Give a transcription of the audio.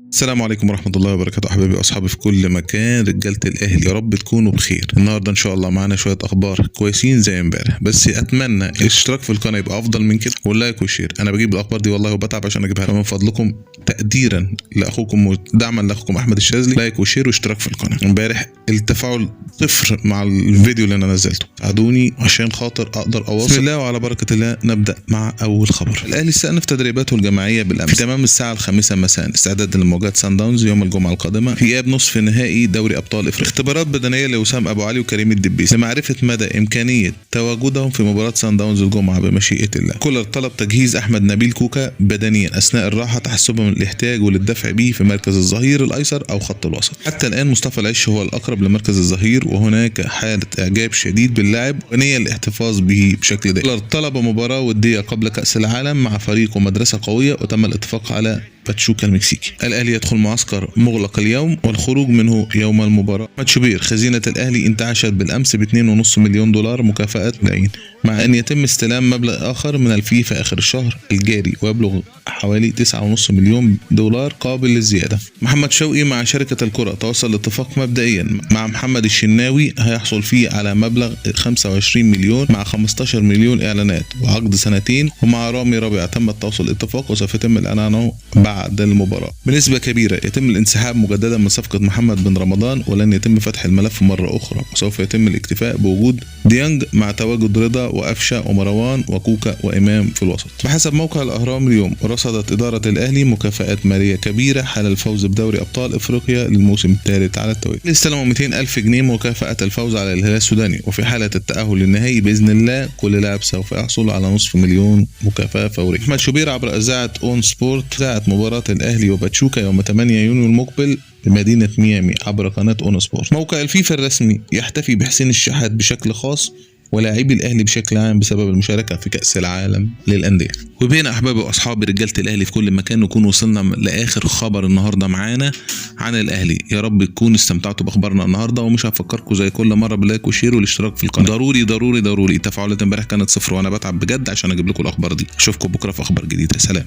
السلام عليكم ورحمة الله وبركاته أحبابي وأصحابي في كل مكان، رجالة الأهلي يا رب تكونوا بخير. النهاردة إن شاء الله معانا شوية أخبار كويسين زي امبارح، بس أتمنى الاشتراك في القناة يبقى أفضل من كده واللايك والشير. أنا بجيب الأخبار دي والله وبتعب عشان أجيبها، فمن فضلكم تقديرا لأخوكم ودعما لأخوكم أحمد الشاذلي لايك وشير واشتراك في القناة. امبارح التفاعل صفر مع الفيديو اللي أنا نزلته، ساعدوني عشان خاطر أقدر أواصل. بسم الله وعلى بركة الله. نبدأ مع أول خبر. الأهلي استأنف تدريباته الجماعية بالأمس في تمام الساعة 5 مساء استعدادا لمواجهة سان داونز يوم الجمعة القادمة في إياب نصف نهائي دوري أبطال إفريقيا. اختبارات بدنية لوسام أبو علي وكريم الدبيس لمعرفة مدى إمكانية تواجدهم في مباراة سان داونز الجمعة بمشيئة الله. كولر طلب تجهيز أحمد نبيل كوكا بدنيا أثناء الراحة تحسبا للاحتياج وللدفع به في مركز الظهير الأيسر أو خط الوسط. حتى الآن مصطفى العش هو الأقرب لمركز الظهير، وهناك حالة إعجاب شديد باللاعب ونية الاحتفاظ به بشكل دائم. كولر طلب مباراة ودية قبل كأس العالم مع فريق ومدرسة قوية، وتم الاتفاق على باتشوكا المكسيكي. الأهلي يدخل معسكر مغلق اليوم والخروج منه يوم المباراة. أحمد شوبير خزينة الأهلي انتعشت بالأمس ب2.5 مليون دولار مكافأة لاعبين، مع أن يتم استلام مبلغ آخر من الفيفا آخر الشهر الجاري ويبلغ حوالي 9.5 مليون دولار قابل للزيادة. محمد شوقي مع شركة الكرة توصل لاتفاق مبدئيا مع محمد الشناوي هيحصل فيه على مبلغ 25 مليون مع 15 مليون إعلانات وعقد سنتين، ومع رامي ربيعة تم التوصل لاتفاق وسوف يتم الإعلان عنه بعد المباراة. بنسبة كبيرة يتم الانسحاب مجددا من صفقة محمد بن رمضان، ولن يتم فتح الملف مرة أخرى، وسوف يتم الاكتفاء بوجود ديانج مع تواجد رضا وأفشة ومروان وكوكا وإمام في الوسط. بحسب موقع الأهرام اليوم رصدت إدارة الأهلي مكافآت مالية كبيرة حال الفوز بدوري أبطال إفريقيا للموسم الثالث على التوالي. استلموا 200,000 جنيه مكافأة الفوز على الهلال السوداني، وفي حالة التأهل للنهائي بإذن الله كل لاعب سوف يحصل على نصف مليون مكافأة فورية. أحمد شوبير عبر إذاعة أون سبورت إذاعة مباراة الأهلي وباتشوكا يوم 8 يونيو المقبل بمدينة ميامي عبر قناة أون سبورت. موقع الفيفا الرسمي يحتفي بحسين الشحات بشكل خاص ولاعبي الأهلي بشكل عام بسبب المشاركة في كأس العالم للأندية. وبين أحبابي وأصحابي رجالة الأهلي في كل مكان نكون وصلنا لآخر خبر النهاردة معانا عن الأهلي. يا رب تكونوا استمتعتوا بأخبارنا النهاردة، ومش هفكركم زي كل مرة باللايك والشير والاشتراك في القناة. ضروري ضروري ضروري. التفاعلات امبارح كانت صفر وأنا بتعب بجد عشان أجيب لكم الأخبار دي. أشوفكم بكرة في أخبار جديدة. سلام.